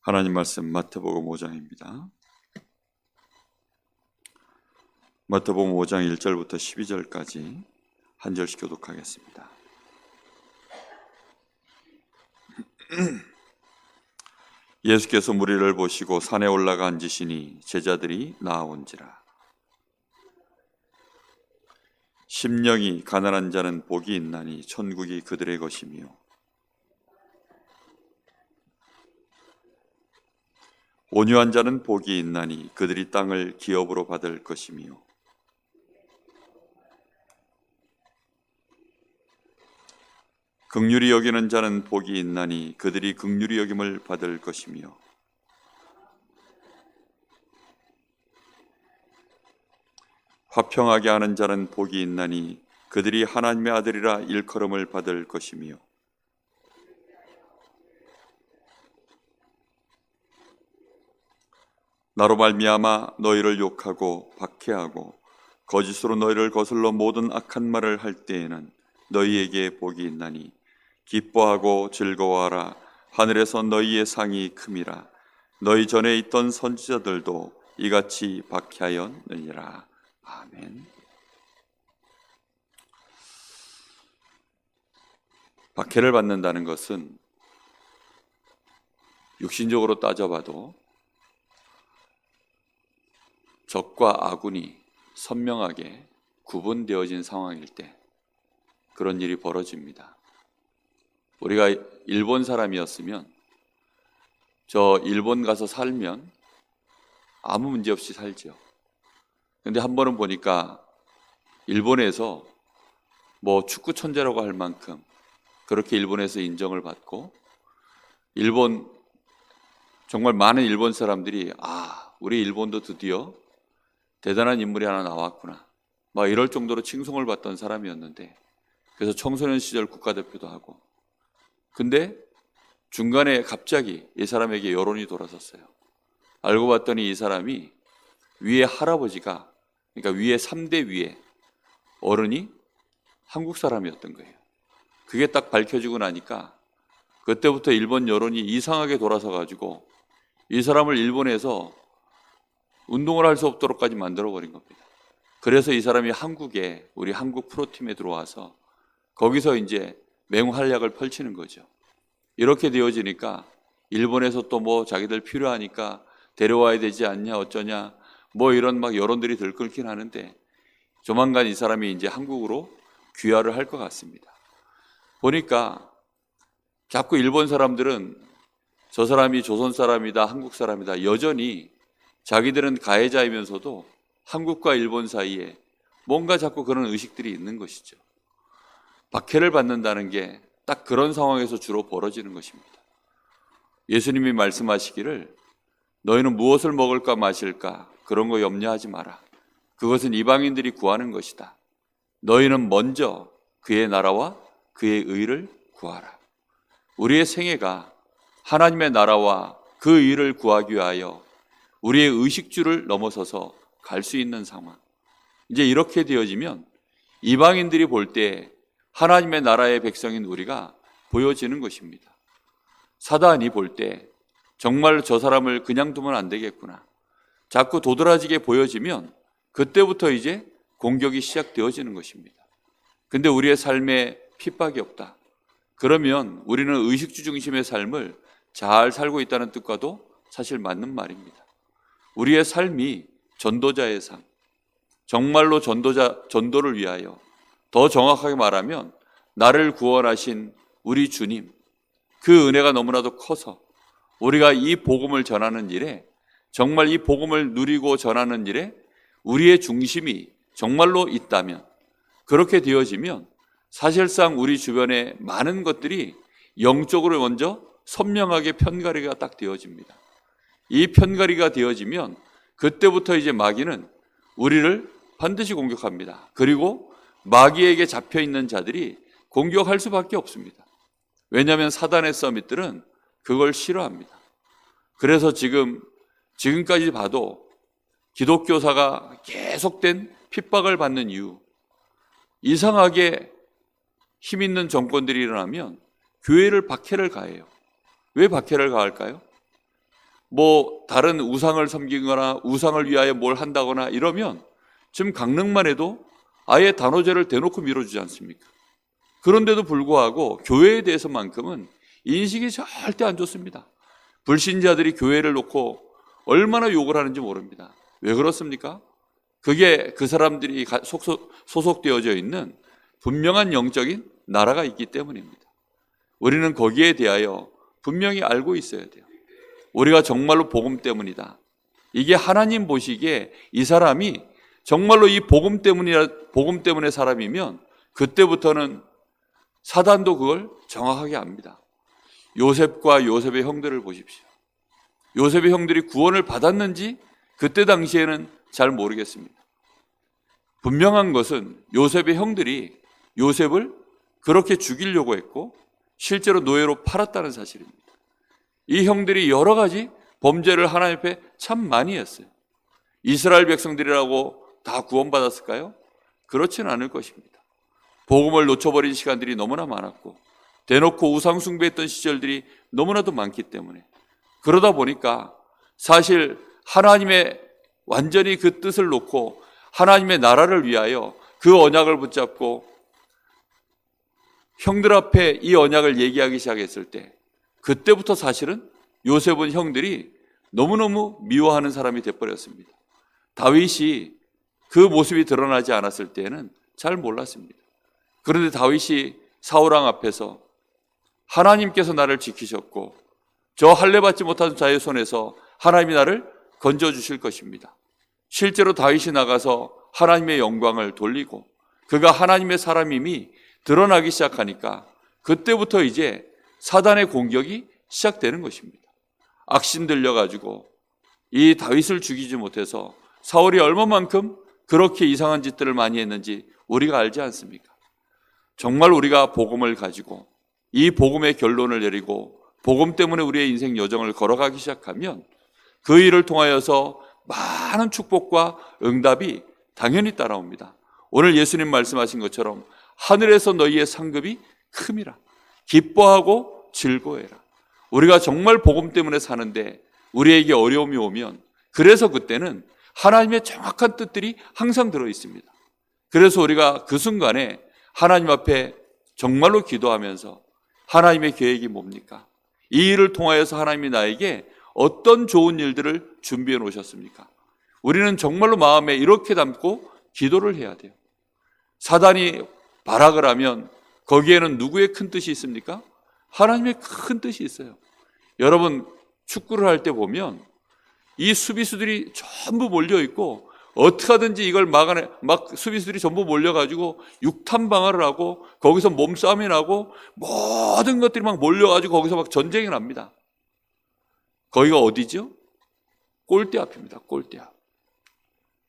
하나님 말씀 마태복음 5장입니다. 마태복음 5장 1절부터 12절까지 한 절씩 교독하겠습니다. 예수께서 무리를 보시고 산에 올라가 앉으시니 제자들이 나아온지라. 심령이 가난한 자는 복이 있나니 천국이 그들의 것이며 온유한 자는 복이 있나니 그들이 땅을 기업으로 받을 것이며 긍휼히 여기는 자는 복이 있나니 그들이 긍휼히 여김을 받을 것이며 화평하게 하는 자는 복이 있나니 그들이 하나님의 아들이라 일컬음을 받을 것이며 나로 말미암아 너희를 욕하고 박해하고 거짓으로 너희를 거슬러 모든 악한 말을 할 때에는 너희에게 복이 있나니 기뻐하고 즐거워하라. 하늘에서 너희의 상이 큼이라. 너희 전에 있던 선지자들도 이같이 박해하였느니라. 아멘. 박해를 받는다는 것은 육신적으로 따져봐도 적과 아군이 선명하게 구분되어진 상황일 때 그런 일이 벌어집니다. 우리가 일본 사람이었으면 저 일본 가서 살면 아무 문제 없이 살죠. 근데 한 번은 보니까 일본에서 뭐 축구 천재라고 할 만큼 그렇게 일본에서 인정을 받고 일본 정말 많은 일본 사람들이 우리 일본도 드디어 대단한 인물이 하나 나왔구나 막 이럴 정도로 칭송을 받던 사람이었는데 그래서 청소년 시절 국가대표도 하고 근데 중간에 갑자기 이 사람에게 여론이 돌아섰어요. 알고 봤더니 이 사람이 위에 할아버지가 그러니까 위에 3대 위에 어른이 한국 사람이었던 거예요. 그게 딱 밝혀지고 나니까 그때부터 일본 여론이 이상하게 돌아서 가지고 이 사람을 일본에서 운동을 할 수 없도록까지 만들어버린 겁니다. 그래서 이 사람이 한국에 우리 한국 프로팀에 들어와서 거기서 이제 맹활약을 펼치는 거죠. 이렇게 되어지니까 일본에서 또 뭐 자기들 필요하니까 데려와야 되지 않냐 어쩌냐 뭐 이런 막 여론들이 들끓긴 하는데 조만간 이 사람이 이제 한국으로 귀화를 할 것 같습니다. 보니까 자꾸 일본 사람들은 저 사람이 조선 사람이다 한국 사람이다 여전히 자기들은 가해자이면서도 한국과 일본 사이에 뭔가 자꾸 그런 의식들이 있는 것이죠. 박해를 받는다는 게 딱 그런 상황에서 주로 벌어지는 것입니다. 예수님이 말씀하시기를 너희는 무엇을 먹을까 마실까 그런 거 염려하지 마라. 그것은 이방인들이 구하는 것이다. 너희는 먼저 그의 나라와 그의 의를 구하라. 우리의 생애가 하나님의 나라와 그 의를 구하기 위하여 우리의 의식주를 넘어서서 갈 수 있는 상황. 이제 이렇게 되어지면 이방인들이 볼 때 하나님의 나라의 백성인 우리가 보여지는 것입니다. 사단이 볼 때 정말 저 사람을 그냥 두면 안 되겠구나. 자꾸 도드라지게 보여지면 그때부터 이제 공격이 시작되어지는 것입니다. 근데 우리의 삶에 핍박이 없다. 그러면 우리는 의식주 중심의 삶을 잘 살고 있다는 뜻과도 사실 맞는 말입니다. 우리의 삶이 전도자의 삶, 정말로 전도를 위하여 더 정확하게 말하면 나를 구원하신 우리 주님, 그 은혜가 너무나도 커서 우리가 이 복음을 전하는 일에 정말 이 복음을 누리고 전하는 일에 우리의 중심이 정말로 있다면 그렇게 되어지면 사실상 우리 주변에 많은 것들이 영적으로 먼저 선명하게 편가리가 딱 되어집니다. 이 편가리가 되어지면 그때부터 이제 마귀는 우리를 반드시 공격합니다. 그리고 마귀에게 잡혀있는 자들이 공격할 수밖에 없습니다. 왜냐하면 사단의 서밋들은 그걸 싫어합니다. 그래서 지금까지 봐도 기독교사가 계속된 핍박을 받는 이유, 이상하게 힘있는 정권들이 일어나면 교회를 박해를 가해요. 왜 박해를 가할까요? 뭐 다른 우상을 섬기거나 우상을 위하여 뭘 한다거나 이러면 지금 강릉만 해도 아예 단오제를 대놓고 밀어주지 않습니까? 그런데도 불구하고 교회에 대해서만큼은 인식이 절대 안 좋습니다. 불신자들이 교회를 놓고 얼마나 욕을 하는지 모릅니다. 왜 그렇습니까? 그게 그 사람들이 소속되어져 있는 분명한 영적인 나라가 있기 때문입니다. 우리는 거기에 대하여 분명히 알고 있어야 돼요. 우리가 정말로 복음 때문이다. 이게 하나님 보시기에 이 사람이 정말로 이 복음 때문에 사람이면 그때부터는 사단도 그걸 정확하게 압니다. 요셉과 요셉의 형들을 보십시오. 요셉의 형들이 구원을 받았는지 그때 당시에는 잘 모르겠습니다. 분명한 것은 요셉의 형들이 요셉을 그렇게 죽이려고 했고 실제로 노예로 팔았다는 사실입니다. 이 형들이 여러 가지 범죄를 하나님 앞에 참 많이 했어요. 이스라엘 백성들이라고 다 구원받았을까요? 그렇지는 않을 것입니다. 복음을 놓쳐버린 시간들이 너무나 많았고 대놓고 우상 숭배했던 시절들이 너무나도 많기 때문에 그러다 보니까 사실 하나님의 완전히 그 뜻을 놓고 하나님의 나라를 위하여 그 언약을 붙잡고 형들 앞에 이 언약을 얘기하기 시작했을 때 그때부터 사실은 요셉은 형들이 너무너무 미워하는 사람이 돼버렸습니다. 다윗이 그 모습이 드러나지 않았을 때에는 잘 몰랐습니다. 그런데 다윗이 사울왕 앞에서 하나님께서 나를 지키셨고 저 할례받지 못한 자의 손에서 하나님이 나를 건져주실 것입니다. 실제로 다윗이 나가서 하나님의 영광을 돌리고 그가 하나님의 사람임이 드러나기 시작하니까 그때부터 이제 사단의 공격이 시작되는 것입니다. 악신 들려가지고 이 다윗을 죽이지 못해서 사울이 얼마만큼 그렇게 이상한 짓들을 많이 했는지 우리가 알지 않습니까? 정말 우리가 복음을 가지고 이 복음의 결론을 내리고 복음 때문에 우리의 인생 여정을 걸어가기 시작하면 그 일을 통하여서 많은 축복과 응답이 당연히 따라옵니다. 오늘 예수님 말씀하신 것처럼 하늘에서 너희의 상급이 큼이라. 기뻐하고 즐거워해라. 우리가 정말 복음 때문에 사는데 우리에게 어려움이 오면 그래서 그때는 하나님의 정확한 뜻들이 항상 들어 있습니다. 그래서 우리가 그 순간에 하나님 앞에 정말로 기도하면서 하나님의 계획이 뭡니까? 이 일을 통하여서 하나님이 나에게 어떤 좋은 일들을 준비해 놓으셨습니까? 우리는 정말로 마음에 이렇게 담고 기도를 해야 돼요. 사단이 발악을 하면 거기에는 누구의 큰 뜻이 있습니까? 하나님의 큰 뜻이 있어요. 여러분 축구를 할 때 보면 이 수비수들이 전부 몰려있고 어떻게 하든지 이걸 막 수비수들이 전부 몰려가지고 육탄방화를 하고 거기서 몸싸움이 나고 모든 것들이 막 몰려가지고 거기서 막 전쟁이 납니다. 거기가 어디죠? 골대 앞입니다. 골대 앞.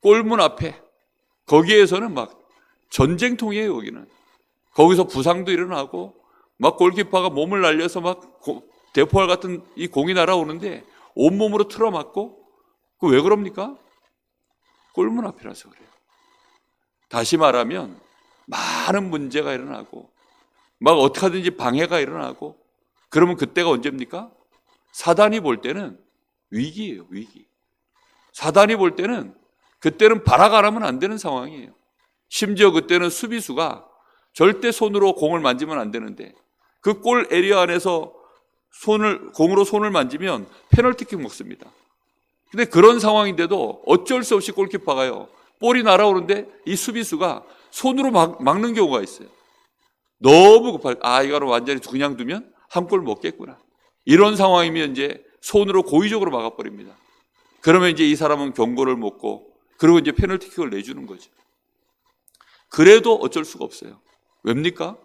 골문 앞에. 거기에서는 막 전쟁통이에요. 여기는. 거기서 부상도 일어나고 막 골키퍼가 몸을 날려서 막 대포알 같은 이 공이 날아오는데 온몸으로 틀어맞고 그 왜 그럽니까? 골문 앞이라서 그래요. 다시 말하면 많은 문제가 일어나고 막 어떻게 하든지 방해가 일어나고 그러면 그때가 언제입니까? 사단이 볼 때는 위기예요. 위기. 사단이 볼 때는 그때는 발악 안 하면 안 되는 상황이에요. 심지어 그때는 수비수가 절대 손으로 공을 만지면 안 되는데 그 골 에리어 안에서 공으로 손을 만지면 페널티킥 먹습니다. 근데 그런 상황인데도 어쩔 수 없이 골키퍼가요. 볼이 날아오는데 이 수비수가 손으로 막는 경우가 있어요. 너무 이거를 완전히 그냥 두면 한 골 먹겠구나. 이런 상황이면 이제 손으로 고의적으로 막아버립니다. 그러면 이제 이 사람은 경고를 먹고 그리고 이제 페널티킥을 내주는 거죠. 그래도 어쩔 수가 없어요. 왜입니까?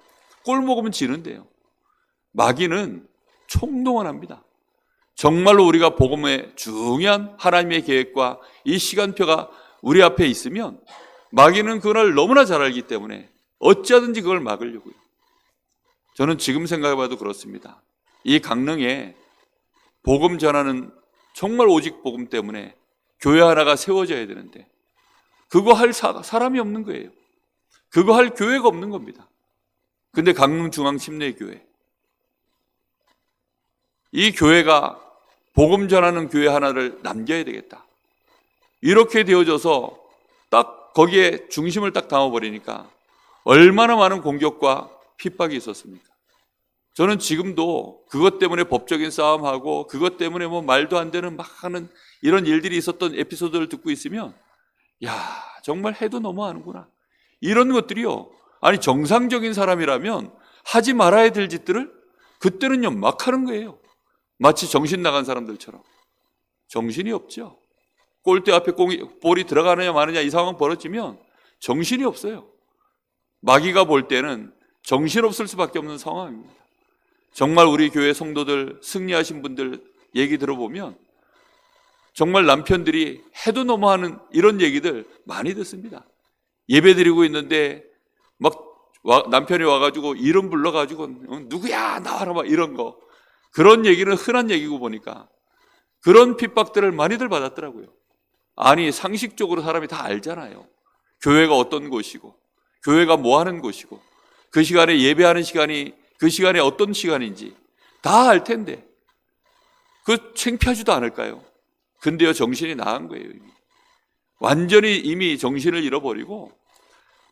골 먹으면 지는데요. 마귀는 총동원합니다. 정말로 우리가 복음의 중요한 하나님의 계획과 이 시간표가 우리 앞에 있으면 마귀는 그걸 너무나 잘 알기 때문에 어찌하든지 그걸 막으려고요. 저는 지금 생각해봐도 그렇습니다. 이 강릉에 복음 전하는 정말 오직 복음 때문에 교회 하나가 세워져야 되는데 그거 할 사람이 없는 거예요. 그거 할 교회가 없는 겁니다. 근데 강릉중앙 침례교회 이 교회가 복음 전하는 교회 하나를 남겨야 되겠다. 이렇게 되어져서 딱 거기에 중심을 딱 담아버리니까 얼마나 많은 공격과 핍박이 있었습니까? 저는 지금도 그것 때문에 법적인 싸움하고 그것 때문에 뭐 말도 안 되는 막 하는 이런 일들이 있었던 에피소드를 듣고 있으면 야, 정말 해도 너무하는구나. 이런 것들이요. 아니 정상적인 사람이라면 하지 말아야 될 짓들을 그때는요 막 하는 거예요. 마치 정신 나간 사람들처럼. 정신이 없죠. 골대 앞에 볼이 들어가느냐 마느냐 이 상황 벌어지면 정신이 없어요. 마귀가 볼 때는 정신없을 수밖에 없는 상황입니다. 정말 우리 교회 성도들 승리하신 분들 얘기 들어보면 정말 남편들이 해도 너무하는 이런 얘기들 많이 듣습니다. 예배 드리고 있는데 막 남편이 와가지고 이름 불러가지고 누구야 나와라 막 이런 거, 그런 얘기는 흔한 얘기고 보니까 그런 핍박들을 많이들 받았더라고요. 아니 상식적으로 사람이 다 알잖아요. 교회가 어떤 곳이고 교회가 뭐 하는 곳이고 그 시간에 예배하는 시간이 그 시간에 어떤 시간인지 다 알 텐데 그 창피하지도 않을까요? 근데요 정신이 나간 거예요. 완전히 이미 정신을 잃어버리고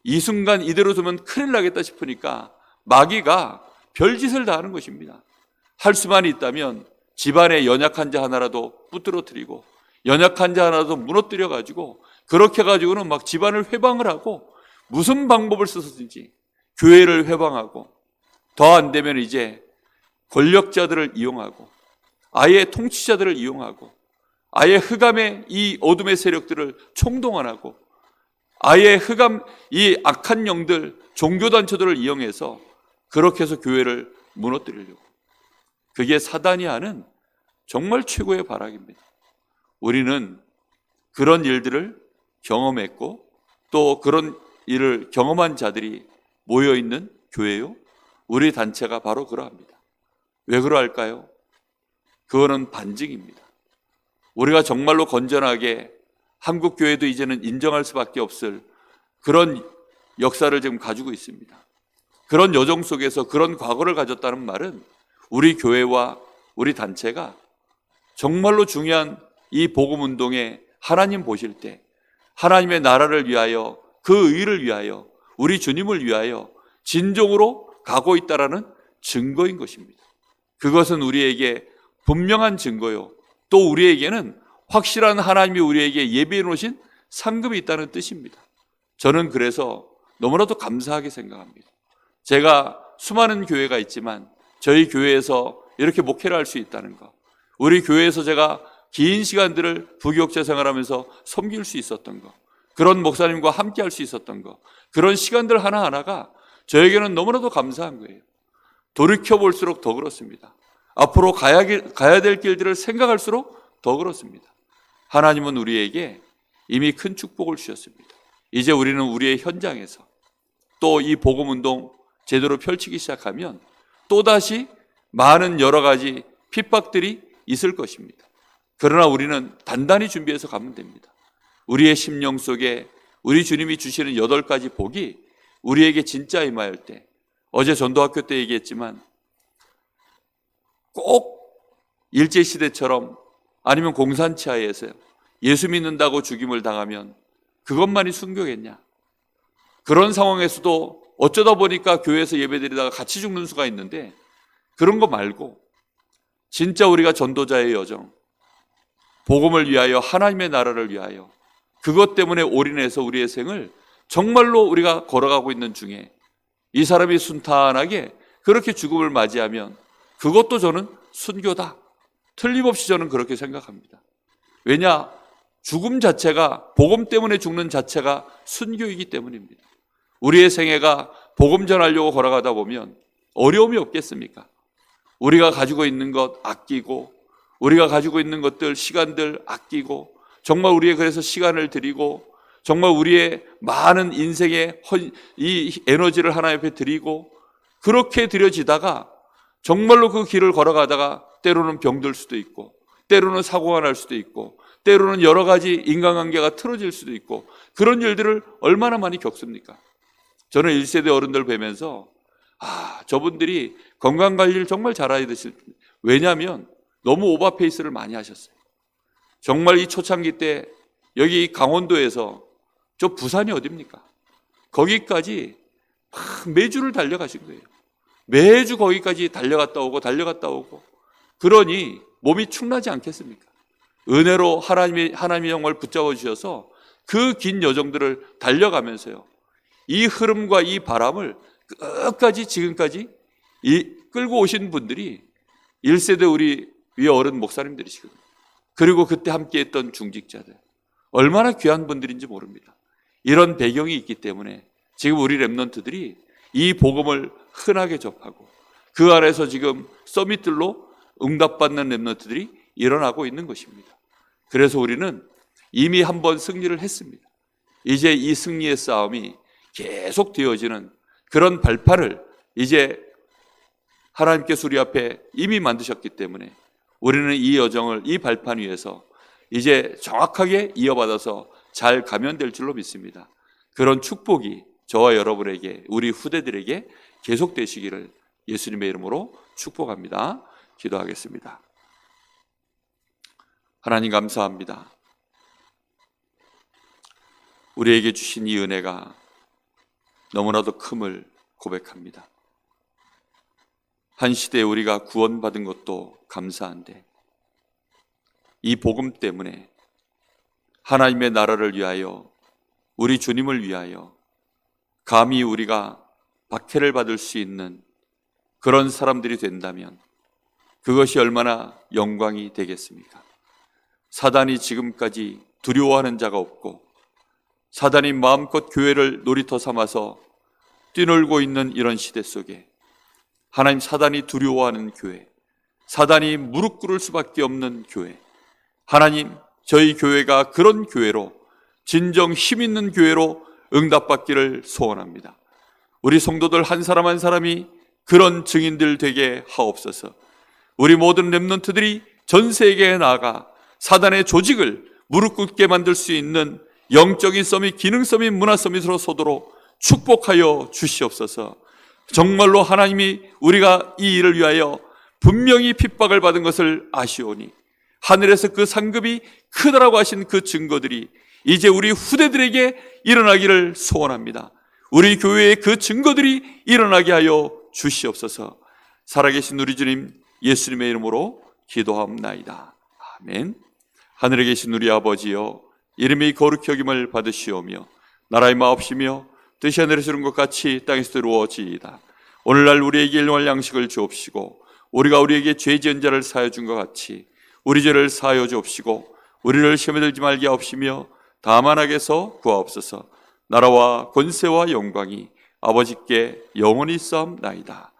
이 순간 이대로 두면 큰일 나겠다 싶으니까 마귀가 별짓을 다 하는 것입니다. 할 수만 있다면 집안에 연약한 자 하나라도 부뜨러뜨리고 연약한 자 하나라도 무너뜨려 가지고 그렇게 가지고는 막 집안을 회방을 하고 무슨 방법을 써서든지 교회를 회방하고 더 안 되면 이제 권력자들을 이용하고 아예 통치자들을 이용하고 아예 흑암의 이 어둠의 세력들을 총동원하고 아예 흑암 이 악한 영들 종교단체들을 이용해서 그렇게 해서 교회를 무너뜨리려고. 그게 사단이 하는 정말 최고의 발악입니다. 우리는 그런 일들을 경험했고 또 그런 일을 경험한 자들이 모여있는 교회요. 우리 단체가 바로 그러합니다. 왜 그러할까요? 그거는 반증입니다. 우리가 정말로 건전하게 한국교회도 이제는 인정할 수밖에 없을 그런 역사를 지금 가지고 있습니다. 그런 여정 속에서 그런 과거를 가졌다는 말은 우리 교회와 우리 단체가 정말로 중요한 이 복음운동에 하나님 보실 때 하나님의 나라를 위하여 그 의를 위하여 우리 주님을 위하여 진정으로 가고 있다라는 증거인 것입니다. 그것은 우리에게 분명한 증거요. 또 우리에게는 확실한 하나님이 우리에게 예비해 놓으신 상급이 있다는 뜻입니다. 저는 그래서 너무나도 감사하게 생각합니다. 제가 수많은 교회가 있지만 저희 교회에서 이렇게 목회를 할 수 있다는 것, 우리 교회에서 제가 긴 시간들을 부교육자 생활하면서 섬길 수 있었던 것, 그런 목사님과 함께 할 수 있었던 것, 그런 시간들 하나하나가 저에게는 너무나도 감사한 거예요. 돌이켜볼수록 더 그렇습니다. 앞으로 가야 될 길들을 생각할수록 더 그렇습니다. 하나님은 우리에게 이미 큰 축복을 주셨습니다. 이제 우리는 우리의 현장에서 또 이 복음운동 제대로 펼치기 시작하면 또다시 많은 여러 가지 핍박들이 있을 것입니다. 그러나 우리는 단단히 준비해서 가면 됩니다. 우리의 심령 속에 우리 주님이 주시는 8가지 복이 우리에게 진짜 임하일 때, 어제 전도학교 때 얘기했지만 꼭 일제시대처럼 아니면 공산치하에서 예수 믿는다고 죽임을 당하면 그것만이 순교겠냐? 그런 상황에서도 어쩌다 보니까 교회에서 예배드리다가 같이 죽는 수가 있는데 그런 거 말고 진짜 우리가 전도자의 여정, 복음을 위하여 하나님의 나라를 위하여 그것 때문에 올인해서 우리의 생을 정말로 우리가 걸어가고 있는 중에 이 사람이 순탄하게 그렇게 죽음을 맞이하면 그것도 저는 순교다. 틀림없이 저는 그렇게 생각합니다. 왜냐? 죽음 자체가 복음 때문에 죽는 자체가 순교이기 때문입니다. 우리의 생애가 복음 전하려고 걸어가다 보면 어려움이 없겠습니까? 우리가 가지고 있는 것 아끼고 우리가 가지고 있는 것들 시간들 아끼고 정말 우리의 그래서 시간을 드리고 정말 우리의 많은 인생의 이 에너지를 하나님 앞에 드리고 그렇게 드려지다가 정말로 그 길을 걸어가다가 때로는 병들 수도 있고 때로는 사고가 날 수도 있고 때로는 여러 가지 인간관계가 틀어질 수도 있고 그런 일들을 얼마나 많이 겪습니까? 저는 1세대 어른들 뵈면서 저분들이 건강관리를 정말 잘해야 되실 텐데 왜냐하면 너무 오버페이스를 많이 하셨어요. 정말 이 초창기 때 여기 강원도에서, 저 부산이 어딥니까? 거기까지 막 매주를 달려가신 거예요. 매주 거기까지 달려갔다 오고 그러니 몸이 축나지 않겠습니까? 은혜로 하나님의 영광을 붙잡아 주셔서 그 긴 여정들을 달려가면서요, 이 흐름과 이 바람을 끝까지 지금까지 끌고 오신 분들이 1세대 우리 위 어른 목사님들이시거든요. 그리고 그때 함께했던 중직자들, 얼마나 귀한 분들인지 모릅니다. 이런 배경이 있기 때문에 지금 우리 렘넌트들이 이 복음을 흔하게 접하고 그 안에서 지금 서밋들로 응답받는 렘넌트들이 일어나고 있는 것입니다. 그래서 우리는 이미 한번 승리를 했습니다. 이제 이 승리의 싸움이 계속 되어지는 그런 발판을 이제 하나님께서 우리 앞에 이미 만드셨기 때문에 우리는 이 여정을 이 발판 위에서 이제 정확하게 이어받아서 잘 가면 될 줄로 믿습니다. 그런 축복이 저와 여러분에게, 우리 후대들에게 계속 되시기를 예수님의 이름으로 축복합니다. 기도하겠습니다. 하나님 감사합니다. 우리에게 주신 이 은혜가 너무나도 큼을 고백합니다. 한 시대에 우리가 구원받은 것도 감사한데 이 복음 때문에 하나님의 나라를 위하여, 우리 주님을 위하여 감히 우리가 박해를 받을 수 있는 그런 사람들이 된다면 그것이 얼마나 영광이 되겠습니까? 사단이 지금까지 두려워하는 자가 없고 사단이 마음껏 교회를 놀이터 삼아서 뛰놀고 있는 이런 시대 속에 하나님, 사단이 두려워하는 교회, 사단이 무릎 꿇을 수밖에 없는 교회, 하나님, 저희 교회가 그런 교회로, 진정 힘 있는 교회로 응답받기를 소원합니다. 우리 성도들 한 사람 한 사람이 그런 증인들 되게 하옵소서. 우리 모든 렘넌트들이 전 세계에 나아가 사단의 조직을 무릎 꿇게 만들 수 있는 영적인 서밋, 기능 서밋, 문화 서밋으로 서도록 축복하여 주시옵소서. 정말로 하나님이 우리가 이 일을 위하여 분명히 핍박을 받은 것을 아시오니 하늘에서 그 상급이 크다라고 하신 그 증거들이 이제 우리 후대들에게 일어나기를 소원합니다. 우리 교회의 그 증거들이 일어나게 하여 주시옵소서. 살아계신 우리 주님 예수님의 이름으로 기도하옵나이다. 아멘. 하늘에 계신 우리 아버지여, 이름이 거룩히 여김을 받으시오며 나라의 마옵시며 뜻이 하늘에서 이룬 것 같이 땅에서도 이루어지이다. 오늘날 우리에게 일용할 양식을 주옵시고 우리가 우리에게 죄 지은 자를 사하여 준 것 같이 우리 죄를 사하여 주옵시고 우리를 시험에 들지 말게 하옵시며 다만 악에서 구하옵소서. 나라와 권세와 영광이 아버지께 영원히 있사옵나이다.